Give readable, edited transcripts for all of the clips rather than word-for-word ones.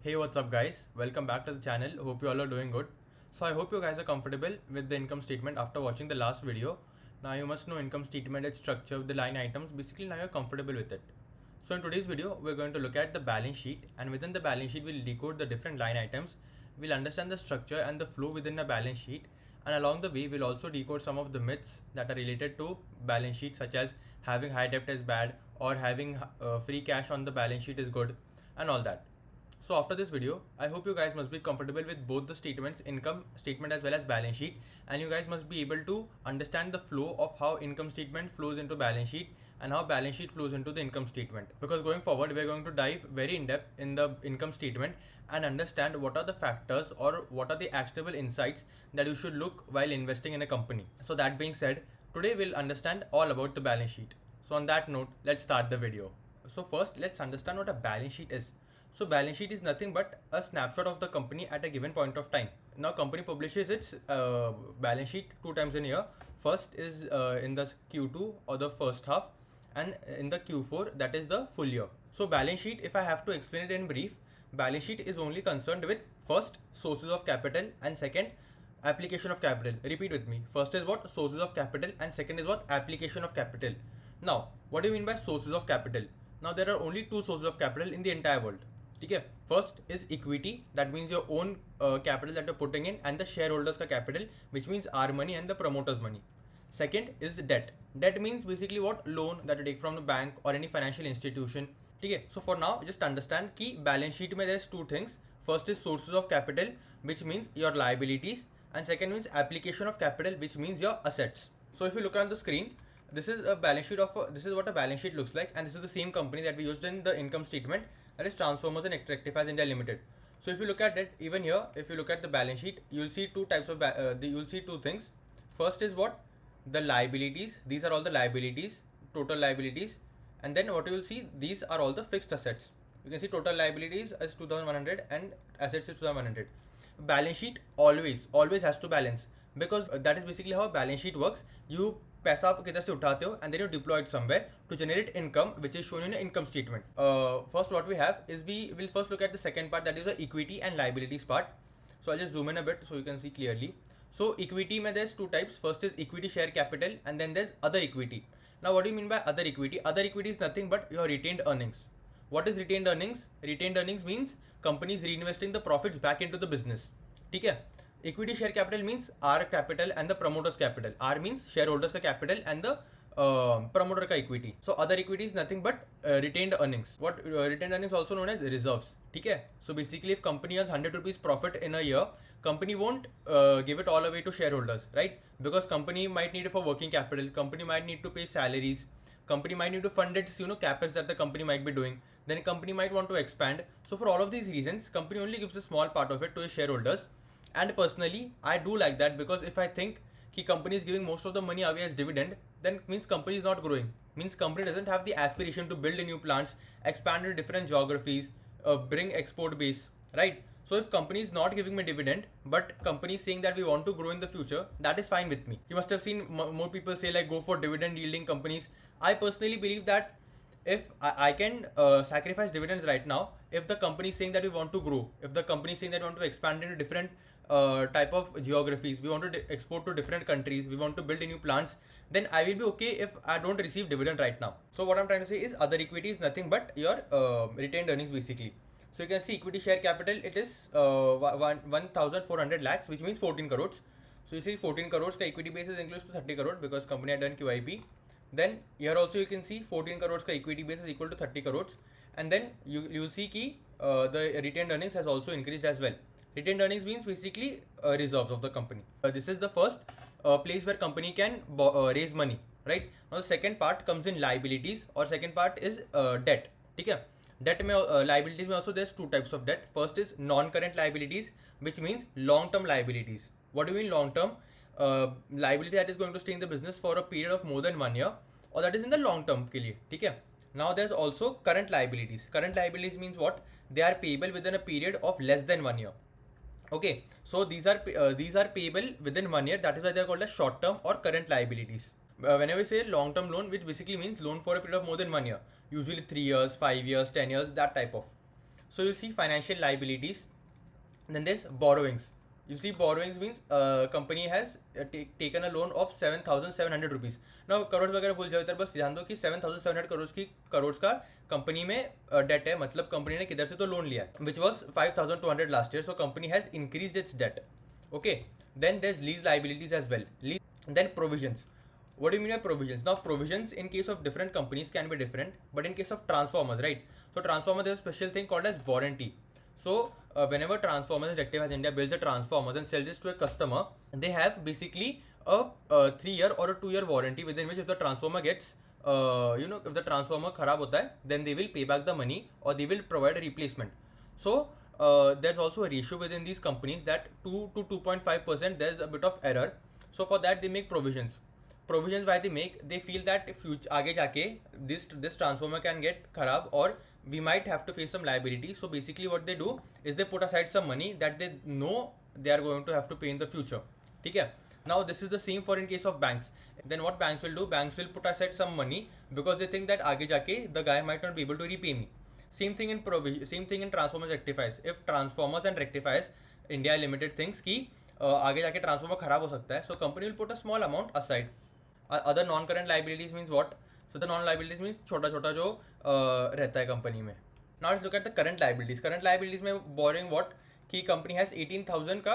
Hey, what's up guys? Welcome back to the channel. Hope you all are doing good. So I hope you guys are comfortable with the income statement after watching the last video. Now you must know income statement, its structure, the line items. Basically now you're comfortable with it. So in today's video, we're going to look at the balance sheet, and within the balance sheet, we'll decode the different line items. We'll understand the structure and the flow within a balance sheet. And along the way, we'll also decode some of the myths that are related to balance sheet, such as having high debt is bad or having free cash on the balance sheet is good and all that. So after this video, I hope you guys must be comfortable with both the statements, income statement as well as balance sheet, and you guys must be able to understand the flow of how income statement flows into balance sheet and how balance sheet flows into the income statement. Because going forward, we're going to dive very in depth in the income statement and understand what are the factors or what are the actionable insights that you should look while investing in a company. So that being said, today we'll understand all about the balance sheet. So on that note, let's start the video. So first, let's understand what a balance sheet is. So balance sheet is nothing but a snapshot of the company at a given point of time. Now company publishes its balance sheet 2 times in a year. First is in the Q2 or the first half, and in the Q4, that is the full year. So balance sheet, if I have to explain it in brief, balance sheet is only concerned with first sources of capital and second application of capital. Repeat with me. First is what? Sources of capital, and second is what? Application of capital. Now, what do you mean by sources of capital? Now there are only two sources of capital in the entire world. Okay, first is equity, that means your own capital that you're putting in, and the shareholders ka capital, which means our money and the promoters money. Second is debt. Debt means basically what? Loan that you take from the bank or any financial institution. Okay, so for now just understand ki balance sheet mein there's two things. First is sources of capital, which means your liabilities, and second means application of capital, which means your assets. So if you look on the screen, this is a balance sheet of this is what a balance sheet looks like, and this is the same company that we used in the income statement, that is Transformers and Rectifiers India Limited. So if you look at it, even here, if you look at the balance sheet, you'll see two types of you'll see two things. First is what? The liabilities. These are all the liabilities, total liabilities, and then what you will see, these are all the fixed assets. You can see total liabilities as 2100 and assets is 2100. Balance sheet always has to balance, because that is basically how a balance sheet works. You पैसा आप किधर से उठाते हो and then you deploy it somewhere to generate income, which is shown in an income statement. First what we have is, we will first look at the second part, that is the equity and liabilities part. So I'll just zoom in a bit so you can see clearly. So equity mein there's two types. First is equity share capital, and then there's other equity. Now what do you mean by other equity? Other equity is nothing but your retained earnings. What is retained earnings? Retained earnings means companies reinvesting the profits back into the business. ठीक है. Equity share capital means our capital and the promoters capital. R means shareholders ka capital and the promoter ka equity. So other equity is nothing but retained earnings. What retained earnings also known as reserves. Okay. So basically, if company earns 100 rupees profit in a year, company won't give it all away to shareholders, right? Because company might need it for working capital. Company might need to pay salaries. Company might need to fund its capex that the company might be doing. Then company might want to expand. So for all of these reasons, company only gives a small part of it to its shareholders. And personally, I do like that, because if I think कि company is giving most of the money away as dividend, then means company is not growing. Means company doesn't have the aspiration to build new plants, expand to different geographies, bring export base, right? So if company is not giving me dividend, but company is saying that we want to grow in the future, that is fine with me. You must have seen more people say like go for dividend yielding companies. I personally believe that if I can sacrifice dividends right now, if the company is saying that we want to grow, if the company is saying that we want to expand into different type of geographies, we want to export to different countries, we want to build new plants, then I will be okay if I don't receive dividend right now. So what I'm trying to say is, other equity is nothing but your retained earnings basically. So you can see equity share capital, it is 1,400 lakhs, which means 14 crores. So you see 14 crores ka equity base is includes to 30 crores because company had done QIP. Then here also you can see 14 crores ka equity base is equal to 30 crores. And then you will see ki the retained earnings has also increased as well. Retained earnings means basically reserves of the company. This is the first place where company can raise money, right? Now the second part comes in liabilities, or second part is debt. Okay? Debt mein liabilities mein also there's two types of debt. First is non-current liabilities, which means long-term liabilities. What do you mean long-term? Liability that is going to stay in the business for a period of more than 1 year, or that is in the long term के लिए, ठीक है? Now there's also current liabilities. Current liabilities means what? They are payable within a period of less than 1 year. Okay, so these are payable within 1 year. That is why they are called as short term or current liabilities. Whenever we say long term loan, which basically means loan for a period of more than 1 year, usually 3 years, 5 years, 10 years, that type of. So you'll see financial liabilities, and then there's borrowings. You see borrowings means company has taken a loan of 7,700 rupees. Now crore वगैरह भूल जाओ इधर, बस ध्यान दो कि 7,700 करोड़ का company में डेट है, मतलब कंपनी ने किधर से तो लोन लिया है, which was 5,200 last year. So company has increased its debt. Okay, then there's lease liabilities as well. Then provisions. What do you mean by provisions? Now provisions in case of different companies can be different, but in case of transformers, right? So transformer, there's a special thing called as warranty. So whenever transformers, Rectifiers India builds a transformers and sells this to a customer, they have basically a 3-year or a 2-year warranty, within which if the transformer gets if the transformer kharab hota hai, then they will pay back the money or they will provide a replacement. So there's also a ratio within these companies that 2 to 2.5% there's a bit of error. So for that they make provisions. Provisions why they make, they feel that if आगे जाके this transformer can get kharab or we might have to face some liability. So basically what they do is they put aside some money that they know they are going to have to pay in the future. ठीक है? Now this is the same for in case of banks. Then what banks will do? Banks will put aside some money because they think that आगे जाके the guy might not be able to repay me. Same thing in same thing in transformers rectifiers. If transformers and rectifiers India Limited thinks कि आगे जाके transformer खराब हो सकता है, so company will put a small amount aside. Other non-current liabilities means what? So the non-liabilities means छोटा छोटा जो रहता है कंपनी में. Now let's look at the current liabilities. Current liabilities में borrowing what? कि company has 18,000 का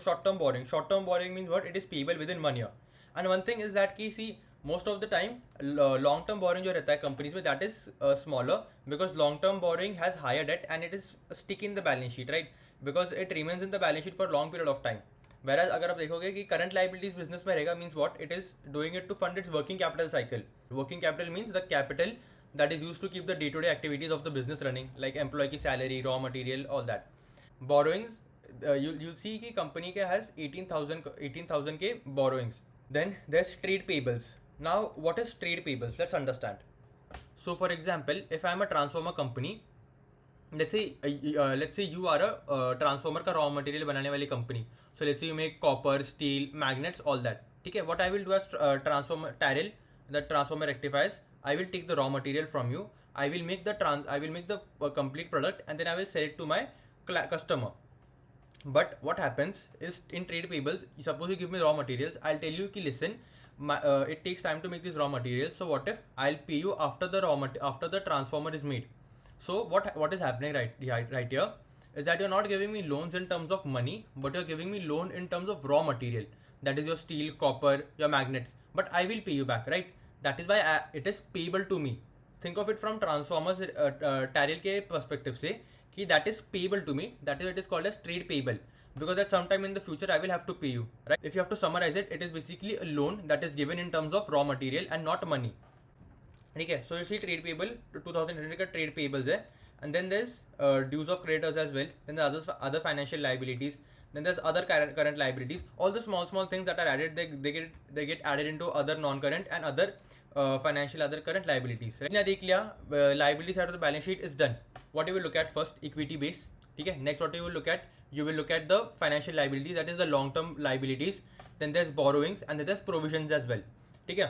short-term borrowing. Short-term borrowing means what? It is payable within 1 year. And one thing is that कि see most of the time long-term borrowing जो रहता है companies में, that is smaller because long-term borrowing has higher debt and it is stick in the balance sheet, right? Because it remains in the balance sheet for a long period of time. Whereas अगर आप देखोगे कि current liabilities business में रहेगा, means what? It is doing it to fund its working capital cycle. Working capital means the capital that is used to keep the day to day activities of the business running, like employee की salary, raw material, all that. Borrowings, you'll see कि company के has 18,000 के borrowings. Then there's trade payables. Now what is trade payables? Let's understand. So for example, if I am a transformer company, let's say you are a transformer का raw material बनाने वाली company. So let's say you make copper, steel, magnets, all that. ठीक है? What I will do as transformer Tyrell, the transformer rectifiers, I will take the raw material from you. I will make the complete product and then I will sell it to my customer. But what happens is in trade payables, suppose you give me raw materials, I'll tell you ki listen, it takes time to make these raw materials. So what if I'll pay you after the transformer is made? So what is happening right here is that you're not giving me loans in terms of money, but you're giving me loan in terms of raw material. That is your steel, copper, your magnets. But I will pay you back, right? That is why it is payable to me. Think of it from transformers tariff के perspective से कि that is payable to me. That is, it is called as trade payable. Because at some time in the future I will have to pay you, right? If you have to summarize it, it is basically a loan that is given in terms of raw material and not money. Okay, so you see trade payable, 2000 का trade payables है, and then there's dues of creditors as well. Then there's other financial liabilities. Then there's other current liabilities. All the small things that are added, they get added into other non-current and other financial other current liabilities. Right? देख लिया liability side of the balance sheet is done. What you will look at first? Equity base. Okay. Next, what you will look at? You will look at the financial liabilities, that is the long-term liabilities. Then there's borrowings and then there's provisions as well. Okay.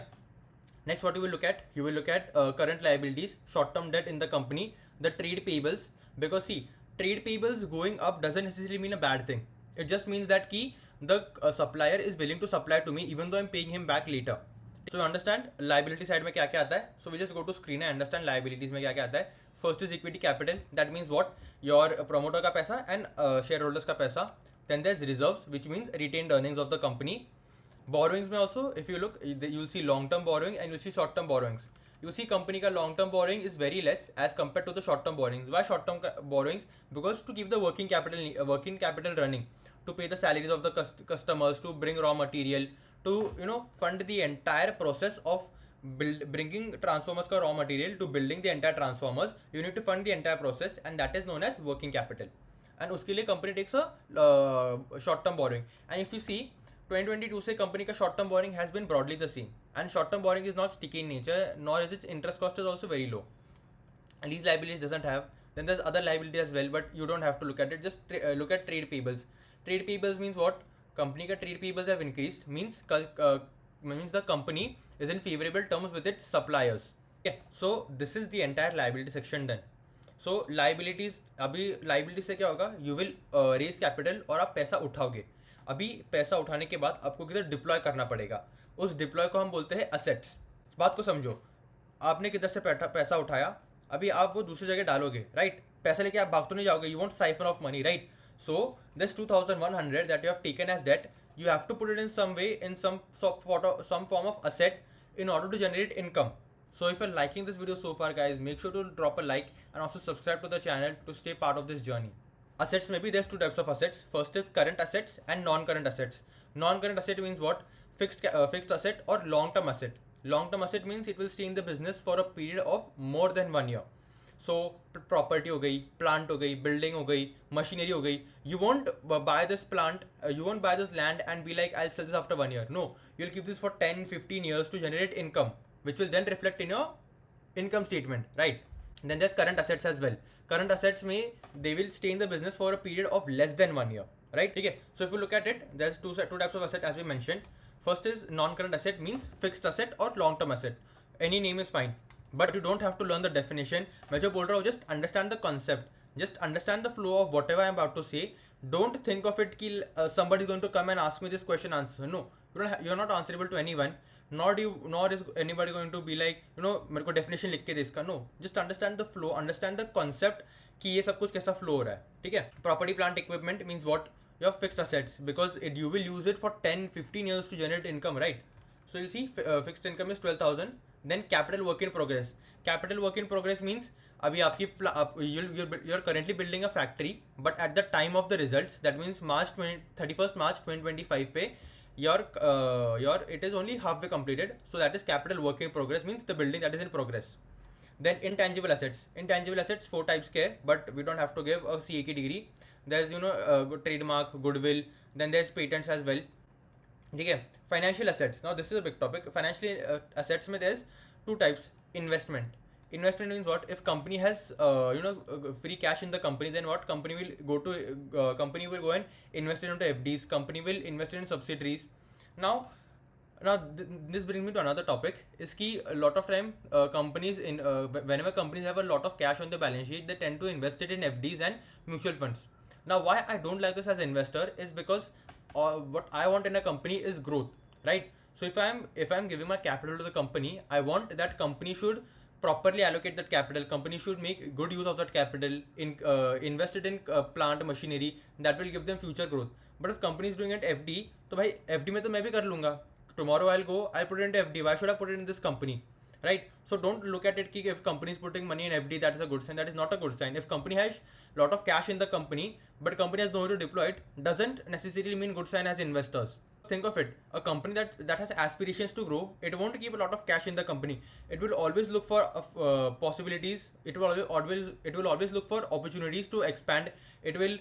Next, what you will look at? You will look at current liabilities, short-term debt in the company, the trade payables. Because see, trade payables going up doesn't necessarily mean a bad thing. It just means that the supplier is willing to supply to me even though I'm paying him back later. So you understand liability side में क्या क्या आता है? So we just go to screen and understand liabilities में क्या क्या आता है. First is equity capital. That means what? Your promoter का पैसा and shareholders का पैसा. Then there's reserves, which means retained earnings of the company. Borrowings में also, if you look, you'll see long-term borrowing and you'll see short-term borrowings. You see company का long-term borrowing is very less as compared to the short-term borrowings. Why short-term borrowings? Because to keep the working capital running, to pay the salaries of the customers, to bring raw material, to fund the entire process of bringing transformers ka raw material to building the entire transformers. You need to fund the entire process and that is known as working capital. And उसके लिए company takes a short-term borrowing. And if you see 2022 से company का short-term borrowing has been broadly the same. And short-term borrowing is not sticky in nature, nor is its interest cost is also very low. And these liabilities doesn't have. Then there's other liability as well, but you don't have to look at it. Just look at trade payables. Trade payables means what? Company का trade payables have increased, means the company is in favorable terms with its suppliers. Okay, so this is the entire liability section done. So liabilities, अभी liability से क्या होगा, you will raise capital और आप पैसा उठाओगे. अभी पैसा उठाने के बाद आपको किधर डिप्लॉय करना पड़ेगा, उस डिप्लॉय को हम बोलते हैं असेट्स. बात को समझो, आपने किधर से पैसा उठाया, अभी आप वो दूसरी जगह डालोगे, राइट. पैसा लेके आप भाग तो नहीं जाओगे, you want siphon off money, right. So this 2100 that you have taken as debt, you have to put it in some way, in some form of asset, in order to generate income. So if you're liking this video so far, guys, make sure to drop a like and also subscribe to the channel to stay part of this journey. Assets, maybe there's two types of assets. First is current assets and non-current assets. Non-current asset means what? Fixed asset or long-term asset. Long-term asset means it will stay in the business for a period of more than 1 year. So property हो गई, plant हो गई, building हो गई, machinery हो गई. You want buy this plant, you want buy this land and be like I sell this after 1 year. No, you will keep this for 10-15 years to generate income, which will then reflect in your income statement, right? Then there's current assets as well. Current assets may, they will stay in the business for a period of less than 1 year, right? Okay, so if you look at it, there's two types of asset as we mentioned. First is non-current asset, means fixed asset or long-term asset. Any name is fine, but you don't have to learn the definition. मैं जो बोल रहा हूँ, just understand the concept, just understand the flow of whatever I'm about to say. Don't think of it कि somebody is going to come and ask me this question answer. No, you're not answerable to anyone, nor is anybody going to be like, मेरे को definition लिख के दे इसका. No, just understand the flow, understand the concept कि ये सब कुछ कैसा flow हो रहा है, ठीक है. Property, plant, equipment means what? Your fixed assets, because you will use it for 10-15 years to generate income, right? So you see, fixed income is 12,000. Then capital work in progress. Capital work in progress means अभी आपकी you're currently building a factory, but at the time of the results, that means 31st March 2025 पे your it is only halfway completed. So that is capital work in progress, means the building that is in progress. Then intangible assets. Intangible assets 4 types के, but we don't have to give a CA की degree. There's trademark, goodwill. Then there's patents as well. ठीक है. Financial assets, now this is a big topic. Financial assets में there's 2 types. Investment means what? If company has free cash in the company, then what? Company will go and invest it into FDs. Company will invest it in subsidiaries. Now this brings me to another topic, is कि a lot of time companies whenever companies have a lot of cash on the balance sheet, they tend to invest it in FDs and mutual funds. Now why I don't like this as an investor is because what I want in a company is growth, right? So if I'm giving my capital to the company, I want that company should properly allocate that capital. Company should make good use of that capital, invest it in plant machinery that will give them future growth. But if company is doing it FD, तो भाई FD में तो मैं भी कर लूँगा. Tomorrow I'll put it into FD. Why should I put it in this company? Right? So don't look at it कि if company is putting money in FD, that is a good sign. That is not a good sign. If company has lot of cash in the company, but company has nowhere to deploy it, doesn't necessarily mean good sign as investors. Think of it, a company that has aspirations to grow, it won't keep a lot of cash in the company. It will always look for possibilities. It will always look for opportunities to expand. It will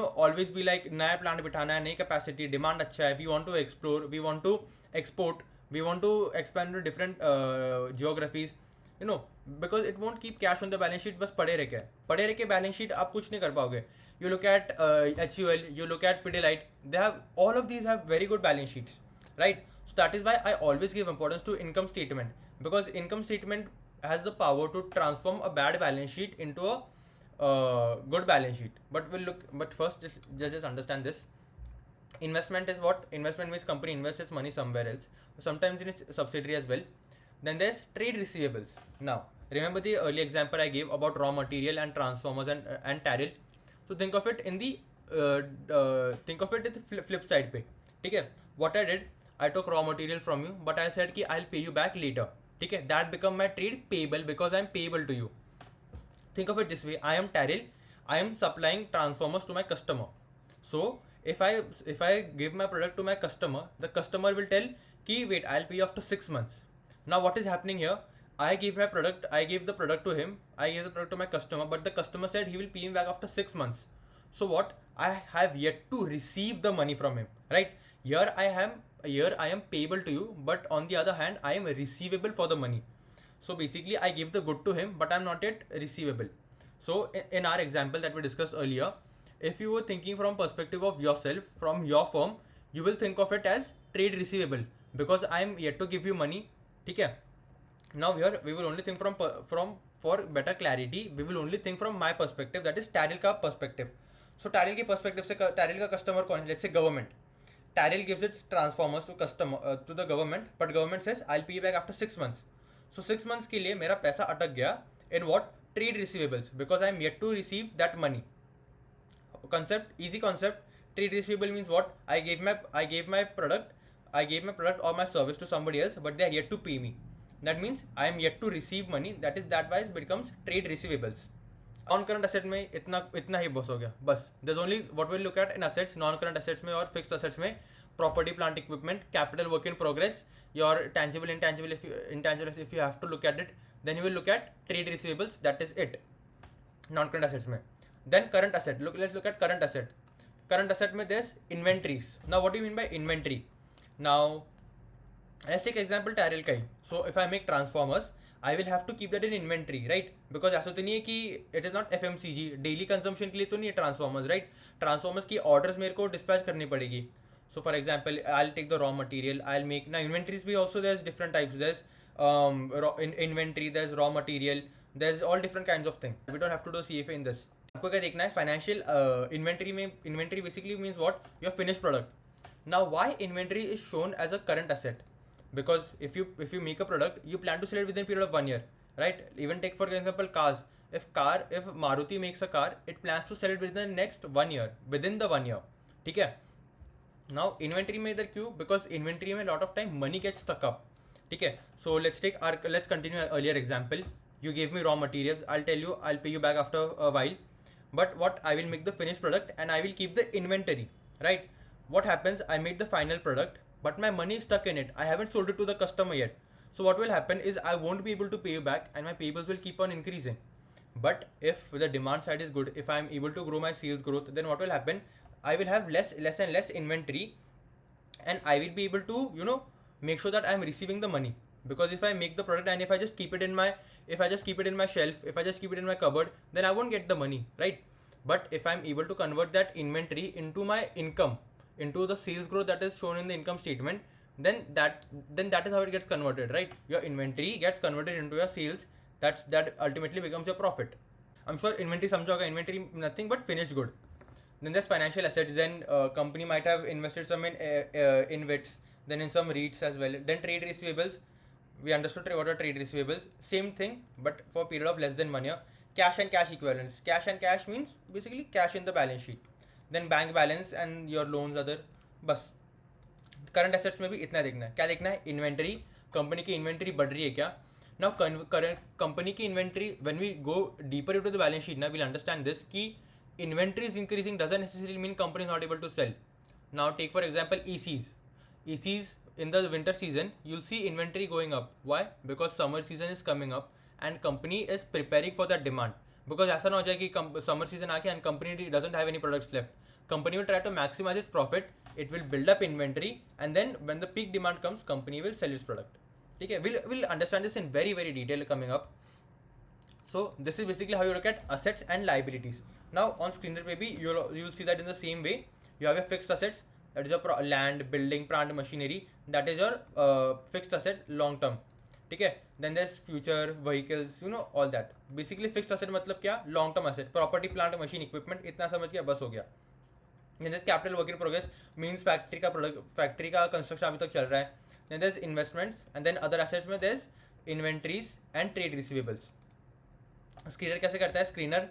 always be like नया plant बिठाना है, नई capacity, demand अच्छा है, we want to explore, we want to export, we want to expand to different geographies, because it won't keep cash on the balance sheet. बस पड़े रह के balance sheet आप कुछ नहीं कर पाओगे. You look at HUL, you look at Pidilite, all of these have very good balance sheets, right? So that is why I always give importance to income statement, because income statement has the power to transform a bad balance sheet into a good balance sheet. But first just understand this. Investment is what? Investment means company invests its money somewhere else, sometimes in its subsidiary as well. Then there's trade receivables. Now remember the early example I gave about raw material and transformers and tariff. So think of it in the flip side पे, ठीक है. What I did, I took raw material from you, but I said कि I'll pay you back later, ठीक है. That become my trade payable because I'm payable to you. Think of it this way, I am Taril, I am supplying transformers to my customer. So if I give my product to my customer, the customer will tell कि wait, I'll pay you after 6 months. Now what is happening here? I gave the product to him, I gave the product to my customer, but the customer said he will pay me back after 6 months. So what? I have yet to receive the money from him, right? Here I am payable to you, but on the other hand, I am receivable for the money. So basically I give the good to him, but I'm not yet receivable. So in our example that we discussed earlier, if you were thinking from perspective of yourself, from your firm, you will think of it as trade receivable, because I am yet to give you money, ठीक है. Now here we will only think from for better clarity, we will only think from my perspective, that is Taril का perspective. So Taril के perspective से Taril का customer कौन है? Let's say government. Taril gives its transformers to customer to the government, but government says I'll pay you back after 6 months. So 6 months के लिए मेरा पैसा अटक गया in what? Trade receivables, because I am yet to receive that money. Concept, easy concept. Trade receivable means what? I gave my product or my service to somebody else, but they are yet to pay me. That means I am yet to receive money. That wise becomes trade receivables. Non-current asset में इतना ही बस हो गया. बस there's only what we'll look at in assets, non-current assets में और fixed assets में property, plant, equipment, capital, work in progress, your tangible, intangible. If you have to look at it, then you will look at trade receivables. That is it. Non-current assets में. Then current asset. Let's look at current asset. Current asset में there's inventories. Now what do you mean by inventory? Now let's take example Taril का ही. So if I make transformers, I will have to keep that in inventory, right? Because ऐसा तो नहीं है कि it is not FMCG, daily consumption के लिए तो नहीं है transformers, right? Transformers की orders मेरे को dispatch करनी पड़ेगी. So for example, I'll take the raw material, I'll make, now inventories भी also there's different types. There's inventory, there's raw material, there's all different kinds of things. We don't have to do CFA in this. आपको क्या देखना है? Financial inventory में, inventory basically means what? Your finished product. Now why inventory is shown as a current asset? Because if you make a product, you plan to sell it within a period of 1 year, right? Even take for example cars. If Maruti makes a car, it plans to sell it within the next 1 year, within the 1 year. ठीक है? Now inventory में इधर क्यों? Because inventory में lot of time money gets stuck up. ठीक है? So let's continue our earlier example. You gave me raw materials. I'll tell you I'll pay you back after a while. But what, I will make the finished product and I will keep the inventory, right? What happens? I made the final product, but my money is stuck in it. I haven't sold it to the customer yet. So what will happen is I won't be able to pay you back and my payables will keep on increasing. But if the demand side is good, if I'm able to grow my sales growth, then what will happen? I will have less and less inventory and I will be able to, make sure that I'm receiving the money. Because if I make the product and if I just keep it in my shelf, if I just keep it in my cupboard, then I won't get the money, right? But if I'm able to convert that inventory into my income, into the sales growth that is shown in the income statement, then that is how it gets converted, right? Your inventory gets converted into your sales. That ultimately becomes your profit. I'm sure inventory समझोगा. Inventory nothing but finished good. Then there's financial assets. Then company might have invested some in InvITs, then in some REITs as well. Then trade receivables. We understood what are trade receivables. Same thing, but for a period of less than 1 year. Cash and cash equivalents. Cash and cash means basically cash in the balance sheet. Then bank balance and your loans other. बस current assets में भी इतना देखना है. क्या देखना है? Inventory. Company की इन्वेंटरी बढ़ रही है क्या? Now current कंपनी की inventory, when we go deeper into the balance sheet, now we'll understand this कि inventory is increasing doesn't necessarily mean company is not able to sell. Now take for example ECs in the winter season, you'll see inventory going up. Why? Because summer season is coming up and company is preparing for that demand. Because ऐसा ना हो जाए कि summer season आके and company doesn't have any products left. Company will try to maximize its profit. It will build up inventory and then when the peak demand comes, company will sell its product. Okay, we'll understand this in very very detail coming up. So this is basically how you look at assets and liabilities. Now on screen maybe you'll see that in the same way you have your fixed assets, that is your land, building, plant, machinery. That is your fixed asset long term. Okay, then there's future vehicles, all that. Basically fixed asset मतलब क्या? Long term asset. Property, plant, machine, equipment. इतना समझ गया, बस हो गया. Then there's capital work in progress, means factory का construction अभी तक चल रहा है. Then there's investments and then other assets में there's inventories and trade receivables. Screener कैसे करता है? Screener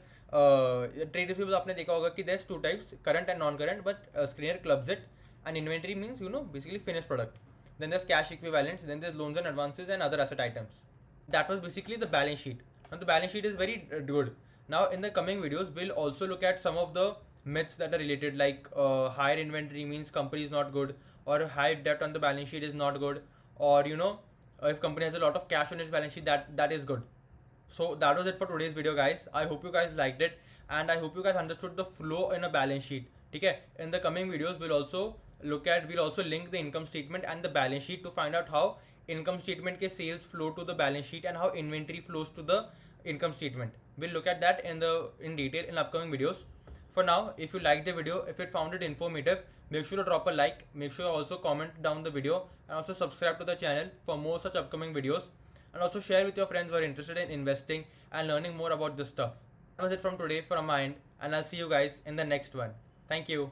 trade receivables आपने देखा होगा कि there's two types, current and non-current, but screener clubs it. And inventory means basically finished product. Then there's cash equivalents, then there's loans and advances and other asset items. That was basically the balance sheet. Now the balance sheet is very good. Now in the coming videos we'll also look at some of the myths that are related, like higher inventory means company is not good, or high debt on the balance sheet is not good, or if company has a lot of cash on its balance sheet, that is good. So that was it for today's video, guys. I hope you guys liked it and I hope you guys understood the flow in a balance sheet. Okay, in the coming videos we'll also link the income statement and the balance sheet to find out how income statement के sales flow to the balance sheet and how inventory flows to the income statement. We'll look at that in detail in upcoming videos. For now, if you liked the video, if you found it informative, make sure to drop a like, make sure to also comment down the video and also subscribe to the channel for more such upcoming videos. and also share with your friends who are interested in investing and learning more about this stuff. That was it from today from my end, and I'll see you guys in the next one. Thank you.